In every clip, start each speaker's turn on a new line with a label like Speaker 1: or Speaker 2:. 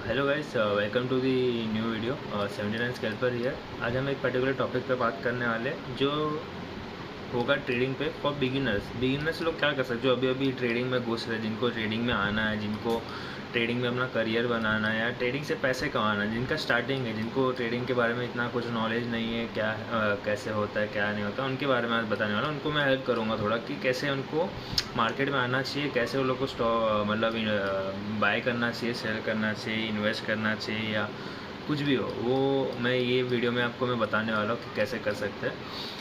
Speaker 1: Hello guys, welcome to the new video 79 scalper here. आज हम एक पर्टिकुलर टॉपिक पे बात करने वाले हैं जो होगा ट्रेडिंग पे फॉर बिगिनर्स लोग क्या कर सकते हैं जो अभी अभी ट्रेडिंग में घुस रहे हैं, जिनको ट्रेडिंग में आना है, जिनको ट्रेडिंग में अपना करियर बनाना है या ट्रेडिंग से पैसे कमाना है, जिनका स्टार्टिंग है, जिनको ट्रेडिंग के बारे में इतना कुछ नॉलेज नहीं है, क्या कैसे होता है क्या नहीं होता, उनके बारे में आज बताने वाला हूँ। उनको मैं हेल्प करूँगा थोड़ा कि कैसे उनको मार्केट में आना चाहिए, कैसे वो लोग को स्टॉक मतलब बाय करना चाहिए, सेल करना चाहिए, इन्वेस्ट करना चाहिए या कुछ भी हो, वो मैं ये वीडियो में आपको मैं बताने वाला हूँ कि कैसे कर सकते हैं।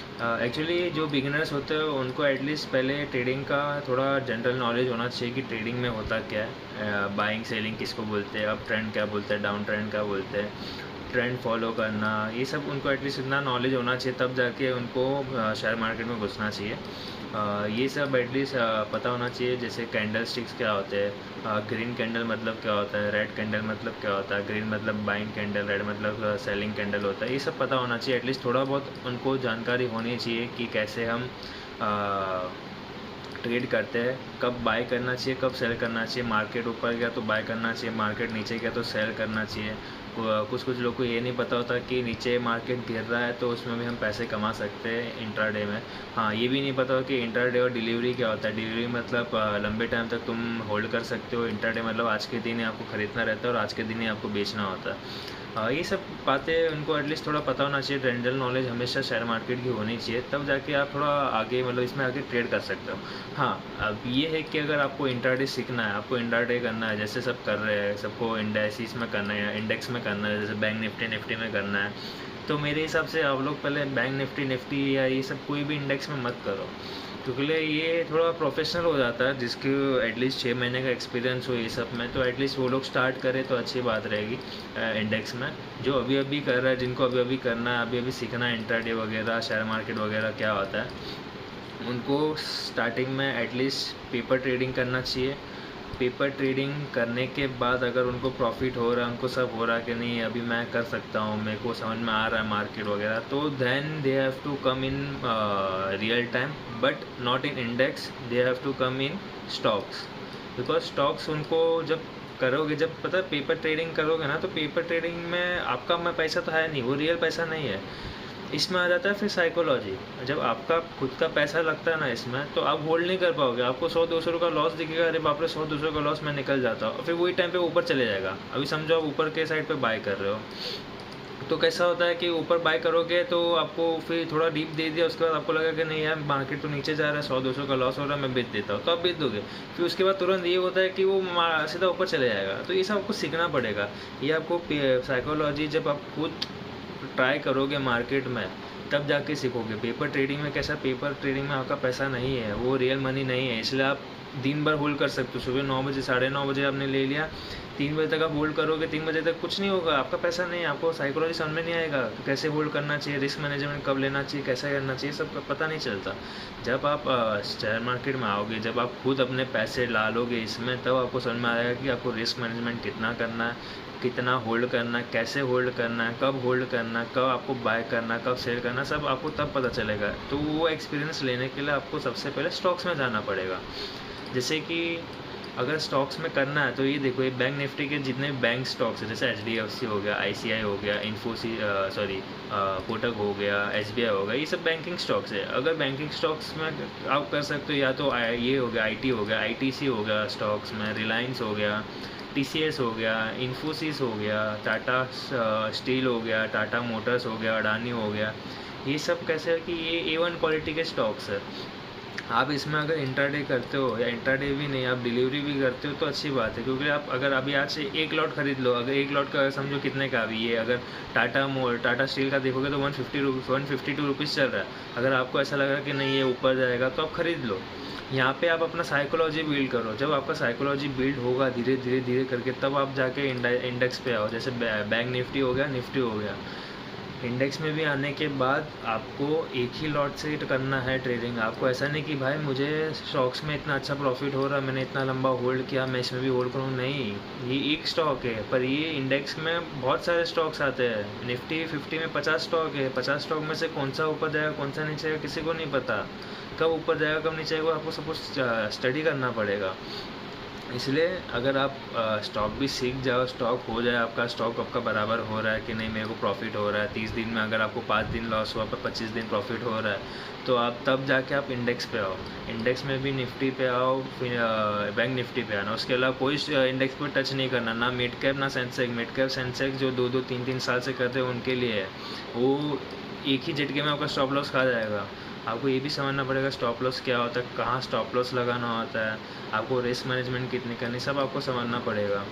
Speaker 1: एक्चुअली जो बिगिनर्स होते हैं उनको एटलीस्ट पहले ट्रेडिंग का थोड़ा जनरल नॉलेज होना चाहिए कि ट्रेडिंग में होता क्या है, बाइंग सेलिंग किसको बोलते हैं, अप ट्रेंड क्या बोलते हैं, डाउन ट्रेंड क्या बोलते हैं, ट्रेंड फॉलो करना, ये सब उनको एटलीस्ट इतना नॉलेज होना चाहिए, तब जाके उनको शेयर मार्केट में घुसना चाहिए। ये सब एटलीस्ट पता होना चाहिए, जैसे कैंडल स्टिक्स क्या होते हैं, ग्रीन कैंडल मतलब क्या होता है, रेड कैंडल मतलब क्या होता है, ग्रीन मतलब बाइंग कैंडल, रेड मतलब सेलिंग कैंडल होता है, ये सब पता होना चाहिए। एटलीस्ट थोड़ा बहुत उनको जानकारी होनी चाहिए कि कैसे हम ट्रेड करते हैं, कब बाय करना चाहिए, कब सेल करना चाहिए, मार्केट ऊपर गया तो बाय करना चाहिए, मार्केट नीचे गया तो सेल करना चाहिए। कुछ कुछ लोग को ये नहीं पता होता कि नीचे मार्केट गिर रहा है तो उसमें भी हम पैसे कमा सकते हैं इंट्राडे में। हाँ, ये भी नहीं पता हो कि इंट्राडे और डिलीवरी क्या होता है। डिलीवरी मतलब लंबे टाइम तक तुम होल्ड कर सकते हो, इंट्राडे मतलब आज के दिन ही आपको ख़रीदना रहता है और आज के दिन ही आपको बेचना होता है। ये सब बातें उनको एटलीस्ट थोड़ा पता होना चाहिए। जनरल नॉलेज हमेशा शेयर मार्केट की होनी चाहिए, तब जाके आप थोड़ा आगे मतलब इसमें आगे ट्रेड कर सकते हो। हाँ, अब ये है कि अगर आपको इंट्राडे सीखना है, आपको इंट्राडे करना है, जैसे सब कर रहे हैं, सबको इंडेक्स में करना है या इंडेक्स में करना है, जैसे बैंक निफ्टी में करना है, तो मेरे हिसाब से आप लोग पहले बैंक निफ्टी या ये सब कोई भी इंडेक्स में मत करो, क्योंकि ये थोड़ा प्रोफेशनल हो जाता है। जिसके एटलीस्ट 6 महीने का एक्सपीरियंस हो ये सब में, तो एटलीस्ट वो लोग स्टार्ट करें तो अच्छी बात रहेगी इंडेक्स में। जो अभी अभी कर रहा है, जिनको अभी अभी करना है, अभी अभी सीखना है इंट्राडे वगैरह, शेयर मार्केट वगैरह क्या होता है, उनको स्टार्टिंग में एटलीस्ट पेपर ट्रेडिंग करना चाहिए। पेपर ट्रेडिंग करने के बाद अगर उनको प्रॉफिट हो रहा है, उनको सब हो रहा है कि नहीं अभी मैं कर सकता हूँ, मेरे को समझ में आ रहा है मार्केट वगैरह, तो then they have to come in real time, but not in index, they have to come in stocks. Because stocks उनको जब करोगे, जब पता है पेपर ट्रेडिंग करोगे ना, तो पेपर ट्रेडिंग में आपका में पैसा तो है नहीं, वो रियल पैसा नहीं है। इसमें आ जाता है फिर साइकोलॉजी। जब आपका खुद का पैसा लगता है ना इसमें, तो आप होल्ड नहीं कर पाओगे। आपको 100-200 का लॉस दिखेगा, अरे बाप रे 100-200 का लॉस मैं निकल जाता हूँ, फिर वही टाइम पे ऊपर चले जाएगा। अभी समझो आप ऊपर के साइड पे बाय कर रहे हो, तो कैसा होता है कि ऊपर बाय करोगे तो आपको फिर थोड़ा डीप दे दिया, उसके बाद आपको लगा कि नहीं यार मार्केट तो नीचे जा रहा है, 100-200 का लॉस हो रहा है, मैं बेच देता हूँ, तो आप बेच दोगे। फिर उसके बाद तुरंत ये होता है कि वो सीधा ऊपर चले जाएगा। तो ये सब आपको सीखना पड़ेगा। ये आपको साइकोलॉजी जब आप खुद ट्राई करोगे मार्केट में, तब जाके सीखोगे। पेपर ट्रेडिंग में कैसा, पेपर ट्रेडिंग में आपका पैसा नहीं है, वो रियल मनी नहीं है, इसलिए आप दिन भर होल्ड कर सकते हो। सुबह 9 बजे 9:30 बजे आपने ले लिया, 3 बजे तक आप होल्ड करोगे, 3 बजे तक कुछ नहीं होगा, आपका पैसा नहीं है, आपको साइकोलॉजी समझ में नहीं आएगा तो कैसे होल्ड करना चाहिए, रिस्क मैनेजमेंट कब लेना चाहिए, कैसे करना चाहिए, सब पता नहीं चलता। जब आप शेयर मार्केट में आओगे, जब आप खुद अपने पैसे डालोगे इसमें, तब आपको समझ में आएगा कि आपको रिस्क मैनेजमेंट कितना करना है, कितना होल्ड करना है, कैसे होल्ड करना है, कब होल्ड करना है, कब आपको बाय करना है, कब सेल करना है, सब आपको तब पता चलेगा। तो वो एक्सपीरियंस लेने के लिए आपको सबसे पहले स्टॉक्स में जाना पड़ेगा। जैसे कि अगर स्टॉक्स में करना है तो ये देखो, ये बैंक निफ्टी के जितने बैंक स्टॉक्स हैं, जैसे HDFC हो गया, ICI हो गया, कोटक हो गया, SBI हो गया, ये सब बैंकिंग स्टॉक्स है। अगर बैंकिंग स्टॉक्स में आप कर सकते हो, या तो ये हो गया IT हो गया, ITC हो गया स्टॉक्स में, रिलायंस हो गया, TCS हो गया, इन्फोसिस हो गया, टाटा स्टील हो गया, टाटा मोटर्स हो गया, अडानी हो गया। ये सब कैसे है कि ये A1 क्वालिटी के स्टॉक्स है। आप इसमें अगर इंट्राडे करते हो, या इंट्राडे भी नहीं, आप डिलीवरी भी करते हो, तो अच्छी बात है। क्योंकि आप अगर अभी आज से एक लॉट खरीद लो, अगर एक लॉट का समझो कितने का अभी ये, अगर टाटा स्टील का देखोगे तो 152 रुपीज़ चल रहा है। अगर आपको ऐसा लग रहा है कि नहीं ये ऊपर जाएगा, तो आप ख़रीद लो। यहाँ पे आप अपना साइकोलॉजी बिल्ड करो। जब आपका साइकोलॉजी बिल्ड होगा धीरे धीरे धीरे करके, तब आप जाके इंडेक्स पे आओ। जैसे बैंक निफ्टी हो गया, निफ्टी हो गया, इंडेक्स में भी आने के बाद आपको एक ही लॉट से करना है ट्रेडिंग। आपको ऐसा नहीं कि भाई मुझे स्टॉक्स में इतना अच्छा प्रॉफिट हो रहा है, मैंने इतना लंबा होल्ड किया, मैं इसमें भी होल्ड करूँ, नहीं। ये एक स्टॉक है, पर ये इंडेक्स में बहुत सारे स्टॉक्स आते हैं। निफ्टी 50 में 50 स्टॉक है, 50 स्टॉक में से कौन सा ऊपर जाएगा कौन सा नीचे जाएगा किसी को नहीं पता। कब ऊपर जाएगा कब नीचे जाएगा आपको सब कुछ स्टडी करना पड़ेगा। इसलिए अगर आप स्टॉक भी सीख जाओ, स्टॉक हो जाए आपका, स्टॉक आपका बराबर हो रहा है कि नहीं, मेरे को प्रॉफिट हो रहा है 30 दिन में, अगर आपको 5 दिन लॉस हुआ पर 25 दिन प्रॉफिट हो रहा है, तो आप तब जाके आप इंडेक्स पे आओ। इंडेक्स में भी निफ्टी पे आओ, फिर बैंक निफ्टी पे आना। उसके अलावा कोई इंडेक्स पर टच नहीं करना, ना मिड कैप ना सेंसेक्स। मिड कैप सेंसेक्स जो 2-2 3-3 साल से करते हैं उनके लिए है, वो एक ही झटके में आपका स्टॉप लॉस खा जाएगा। आपको ये भी समझना पड़ेगा स्टॉप लॉस क्या होता है, कहाँ स्टॉप लॉस लगाना होता है, आपको रिस्क मैनेजमेंट कितनी करनी, सब आपको समझना पड़ेगा।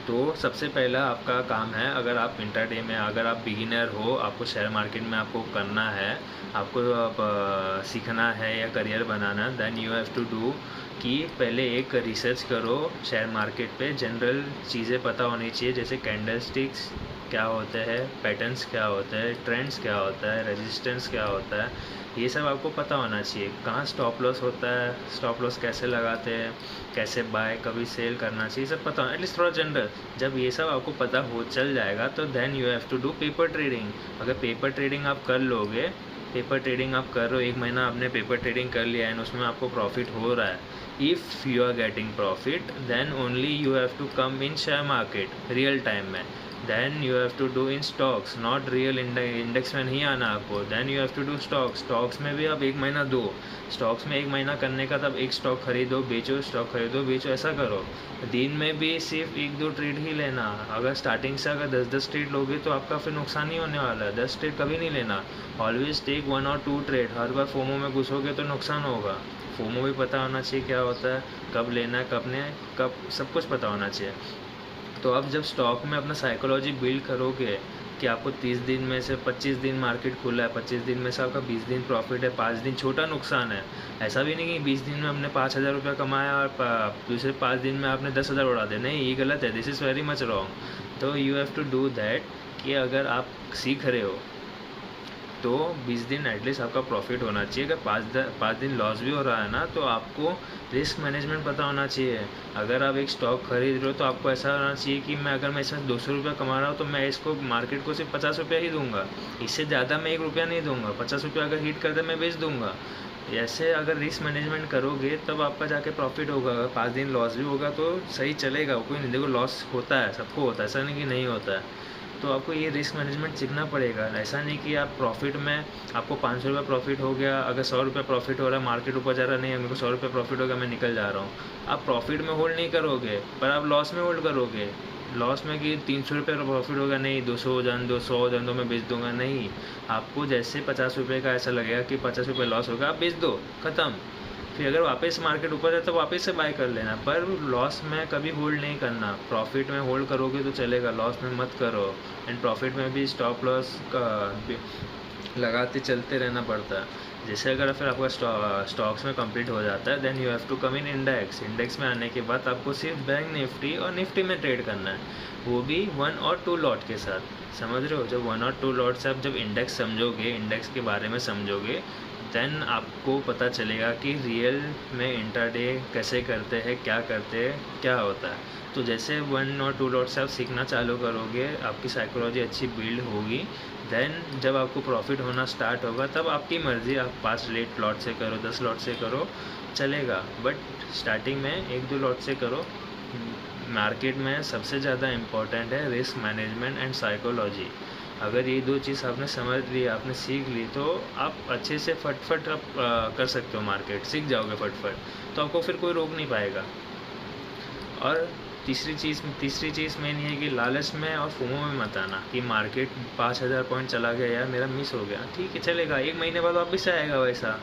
Speaker 1: तो सबसे पहला आपका काम है, अगर आप इंट्राडे में, अगर आप बिगिनर हो, आपको शेयर मार्केट में आपको करना है, आपको सीखना है या करियर बनाना, then you have to do कि पहले एक रिसर्च करो शेयर मार्केट पे। जनरल चीज़ें पता होनी चाहिए, जैसे कैंडल स्टिक्स क्या होते हैं, पैटर्न्स क्या होते हैं, ट्रेंड्स क्या होता है, रेजिस्टेंस क्या होता है, ये सब आपको पता होना चाहिए। कहाँ स्टॉप लॉस होता है, स्टॉप लॉस कैसे लगाते हैं, कैसे बाय कभी सेल करना चाहिए, सब पता होना, एटलीस्ट थोड़ा जनरल। जब ये सब आपको पता हो चल जाएगा तो then you have to do paper trading. अगर पेपर ट्रेडिंग आप कर लोगे, पेपर ट्रेडिंग आप कर रहे हो, 1 महीना आपने पेपर ट्रेडिंग कर लिया है, उसमें आपको प्रॉफिट हो रहा है, if you are getting profit, then only you have to come in share market real time में। Then you have to do in stocks, not real index में नहीं आना आपको। Then you have to do stocks, stocks में भी आप 1 महीना दो। स्टॉक्स में 1 महीना करने का, तब एक स्टॉक खरीदो बेचो, स्टॉक खरीदो बेचो, ऐसा करो। दिन में भी सिर्फ 1-2 ट्रेड ही लेना। अगर स्टार्टिंग से अगर 10-10 ट्रेड लोगे तो आपका फिर नुकसान ही होने वाला है। 10 ट्रेड कभी नहीं लेना, ऑलवेज टेक 1 और 2 ट्रेड। हर बार फोमो में घुसोगे तो नुकसान होगा। फोमो भी पता होना चाहिए क्या होता है, कब लेना है, कब सब कुछ पता होना चाहिए। तो अब जब स्टॉक में अपना साइकोलॉजी बिल्ड करोगे कि आपको 30 दिन में से 25 दिन मार्केट खुला है, 25 दिन में से आपका 20 दिन प्रॉफिट है, 5 दिन छोटा नुकसान है। ऐसा भी नहीं कि 20 दिन में हमने 5,000 रुपया कमाया और दूसरे 5 दिन में आपने 10,000 उड़ा दिया, नहीं, ये गलत है, this is very much wrong. तो you have to do that कि अगर आप सीख रहे हो तो 20 दिन एटलीस्ट आपका प्रॉफिट होना चाहिए। अगर 5 दिन लॉस भी हो रहा है ना, तो आपको रिस्क मैनेजमेंट पता होना चाहिए। अगर आप एक स्टॉक खरीद रहे हो तो आपको ऐसा होना चाहिए कि मैं इसमें 200 रुपया कमा रहा हूँ तो मैं इसको मार्केट को सिर्फ 50 रुपया ही दूंगा, इससे ज़्यादा मैं 1 रुपया नहीं दूंगा। 50 रुपया अगर हिट कर दे मैं बेच दूंगा। ऐसे अगर रिस्क मैनेजमेंट करोगे तब आपका जाके प्रॉफिट होगा। अगर 5 दिन लॉस भी होगा तो सही चलेगा, कोई नहीं, देखो लॉस होता है, सबको होता है, ऐसा नहीं कि नहीं होता है। तो आपको ये रिस्क मैनेजमेंट सीखना पड़ेगा। ऐसा नहीं कि आप प्रॉफिट में, आपको 500 रुपये प्रॉफिट हो गया, अगर 100 रुपये प्रॉफिट हो रहा है, मार्केट ऊपर जा रहा नहीं है, मेरे को 100 रुपये प्रॉफिट हो गया, मैं निकल जा रहा हूँ। आप प्रॉफिट में होल्ड नहीं करोगे, पर आप लॉस में होल्ड करोगे। लॉस में कि 300 रुपये का प्रॉफिट होगा, नहीं 200 हो जान दो, 100 हो जान दो, मैं बेच दूंगा, नहीं। आपको जैसे 50 रुपये का ऐसा लगेगा कि 50 रुपये लॉस होगा, आप बेच दो, ख़त्म। फिर अगर वापस मार्केट ऊपर जाए तो वापस से बाय कर लेना, पर लॉस में कभी होल्ड नहीं करना। प्रॉफिट में होल्ड करोगे तो चलेगा, लॉस में मत करो। एंड प्रॉफिट में भी स्टॉप लॉस का लगाते चलते रहना पड़ता है। जैसे अगर फिर आपका स्टॉक्स में कंप्लीट हो जाता है, then you have to come in index. Index में आने के बाद आपको सिर्फ बैंक निफ्टी और निफ्टी में ट्रेड करना है, वो भी 1 और 2 लॉट के साथ। समझ रहे हो? जब 1 और 2 लॉट से आप जब इंडेक्स समझोगे, इंडेक्स के बारे में समझोगे, देन आपको पता चलेगा कि रियल में इंट्राडे कैसे करते हैं, क्या करते हैं, क्या होता है। तो जैसे 1 और 2 लॉट से आप सीखना चालू करोगे, आपकी साइकोलॉजी अच्छी बिल्ड होगी, देन जब आपको प्रॉफिट होना स्टार्ट होगा तब आपकी मर्ज़ी, आप 5 लेट लॉट से करो, 10 लॉट से करो, चलेगा। बट स्टार्टिंग में 1-2 लॉट से करो। मार्केट में सबसे ज़्यादा इम्पॉर्टेंट है रिस्क मैनेजमेंट एंड साइकोलॉजी। अगर ये 2 चीज़ आपने समझ ली, आपने सीख ली, तो आप अच्छे से फटफट आप कर सकते हो, मार्केट सीख जाओगे फटफट, तो आपको फिर कोई रोक नहीं पाएगा। और तीसरी चीज़ मेन ये है कि लालच में और फोमो में मत आना कि मार्केट 5,000 पॉइंट चला गया, यार मेरा मिस हो गया, ठीक है चलेगा, 1 महीने बाद वापस आएगा वैसा।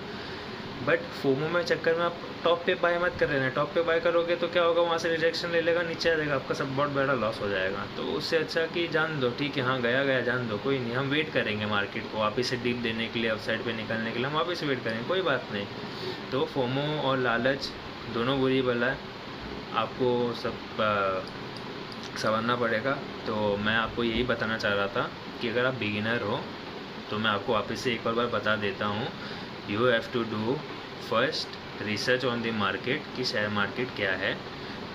Speaker 1: बट फोमो में चक्कर में आप टॉप पे बाय मत कर लेना। टॉप पे बाय करोगे तो क्या होगा, वहाँ से रिजेक्शन ले लेगा, नीचे आ जाएगा, आपका सब बहुत बड़ा लॉस हो जाएगा। तो उससे अच्छा कि जान दो, ठीक है, हाँ गया जान दो, कोई नहीं, हम वेट करेंगे मार्केट को वापस से डीप देने के लिए, अपसाइड पे निकलने के लिए हम वापस से वेट करेंगे, कोई बात नहीं। तो फोमो और लालच दोनों बुरी बला है, आपको सब समझना पड़ेगा। तो मैं आपको यही बताना चाह रहा था कि अगर आप बिगिनर हो तो मैं आपको वापस से एक और बार बता देता हूँ, you have to do first research on the market कि शेयर मार्केट क्या है,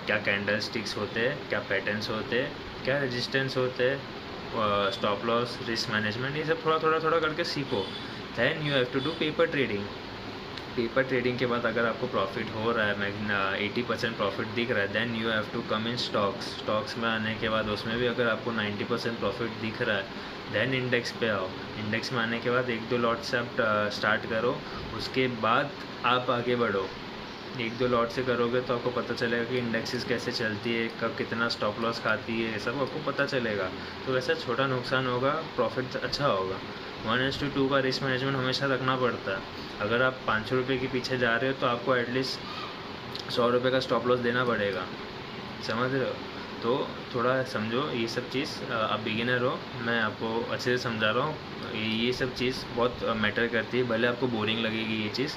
Speaker 1: क्या कैंडल स्टिक्स होते हैं, क्या पैटर्न्स होते हैं, क्या रेजिस्टेंस होते हैं, स्टॉप लॉस, रिस्क मैनेजमेंट, ये सब थोड़ा करके सीखो। Then you have to do paper trading. Paper trading के बाद अगर आपको प्रॉफिट हो रहा है, 80% प्रॉफिट दिख रहा है, then you have to come in stocks में आने के बाद उसमें भी अगर आपको 90% प्रॉफिट दिख रहा है, देन इंडेक्स पे आओ। इंडेक्स में आने के बाद 1-2 लॉट से आप स्टार्ट करो, उसके बाद आप आगे बढ़ो। 1-2 लॉट से करोगे तो आपको पता चलेगा कि इंडेक्सेस कैसे चलती है, कब कितना स्टॉप लॉस खाती है, सब आपको पता चलेगा। तो वैसा छोटा नुकसान होगा, प्रॉफिट अच्छा होगा। 1:2 का रिस्क मैनेजमेंट हमेशा रखना पड़ता है। अगर आप 500 रुपये के पीछे जा रहे हो तो आपको एटलीस्ट 100 रुपये का स्टॉप लॉस देना पड़ेगा, समझ रहे हो? तो थोड़ा समझो ये सब चीज़। आप बिगिनर हो, मैं आपको अच्छे से समझा रहा हूँ। ये सब चीज़ बहुत मैटर करती है, भले आपको बोरिंग लगेगी ये चीज़,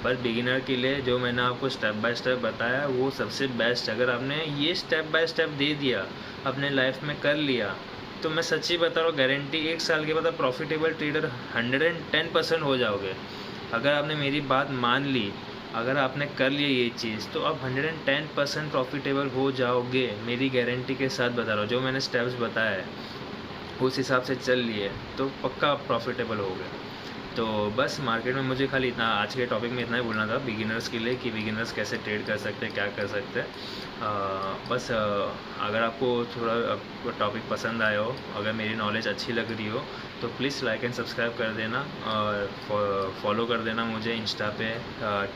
Speaker 1: पर बिगिनर के लिए जो मैंने आपको स्टेप बाय स्टेप बताया वो सबसे बेस्ट। अगर आपने ये स्टेप बाय स्टेप दे दिया, अपने लाइफ में कर लिया, तो मैं सच्ची बता रहा हूँ, गारंटी 1 साल के बाद आप प्रॉफिटेबल ट्रेडर 110% हो जाओगे। अगर आपने मेरी बात मान ली, अगर आपने कर लिया ये चीज़, तो आप 110% प्रॉफिटेबल हो जाओगे, मेरी गारंटी के साथ बता रहा हूँ। जो मैंने स्टेप्स बताया है उस हिसाब से चल लिए तो पक्का आप प्रॉफिटेबल हो गए। तो बस मार्केट में मुझे खाली इतना, आज के टॉपिक में इतना ही बोलना था बिगिनर्स के लिए, कि बिगिनर्स कैसे ट्रेड कर सकते हैं, क्या कर सकते हैं। बस अगर आपको थोड़ा टॉपिक पसंद आया हो, अगर मेरी नॉलेज अच्छी लग रही हो, तो प्लीज़ लाइक एंड सब्सक्राइब कर देना और फॉलो कर देना मुझे इंस्टा पे,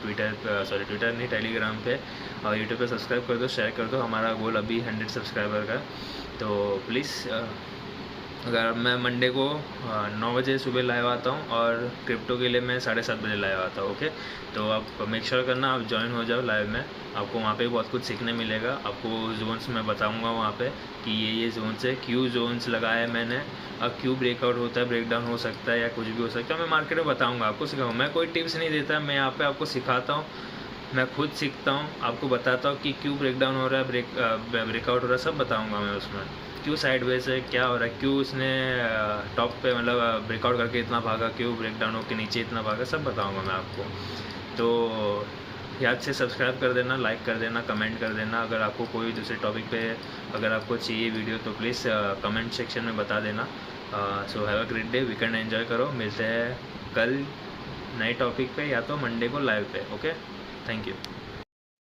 Speaker 1: ट्विटर नहीं, टेलीग्राम पे और यूट्यूब पे सब्सक्राइब कर दो, शेयर कर दो। हमारा गोल अभी 100 सब्सक्राइबर का। तो प्लीज़, अगर मैं मंडे को 9 बजे सुबह लाइव आता हूँ और क्रिप्टो के लिए मैं 7:30 बजे लाइव आता हूँ। ओके, तो आप मेक श्योर करना आप ज्वाइन हो जाओ लाइव में। आपको वहाँ पे बहुत कुछ सीखने मिलेगा। आपको जोन्स मैं बताऊँगा वहाँ पे कि ये जोन्स है, क्यों जोन्स लगाया है मैंने, अब क्यों ब्रेकआउट होता है, ब्रेकडाउन हो सकता है या कुछ भी हो सकता है, मैं मार्केट में बताऊँगा, आपको सिखाऊँ। मैं कोई टिप्स नहीं देता, मैं यहाँ पर आपको सिखाता हूँ, मैं खुद सीखता हूँ, आपको बताता हूँ कि क्यों ब्रेकडाउन हो रहा है, ब्रेकआउट हो रहा है, सब बताऊँगा मैं उसमें। क्यों साइडवेज है, क्या हो रहा है, क्यों उसने टॉप पे मतलब ब्रेकआउट करके इतना भागा, क्यों ब्रेकडाउन होकर नीचे इतना भागा, सब बताऊंगा मैं आपको। तो याद से सब्सक्राइब कर देना, लाइक कर देना, कमेंट कर देना। अगर आपको कोई दूसरे टॉपिक पे अगर आपको चाहिए वीडियो तो प्लीज़ कमेंट सेक्शन में बता देना। So have a great day, weekend enjoy करो। मिलते हैं कल नए टॉपिक पे या तो मंडे को लाइव पे। Okay, thank you.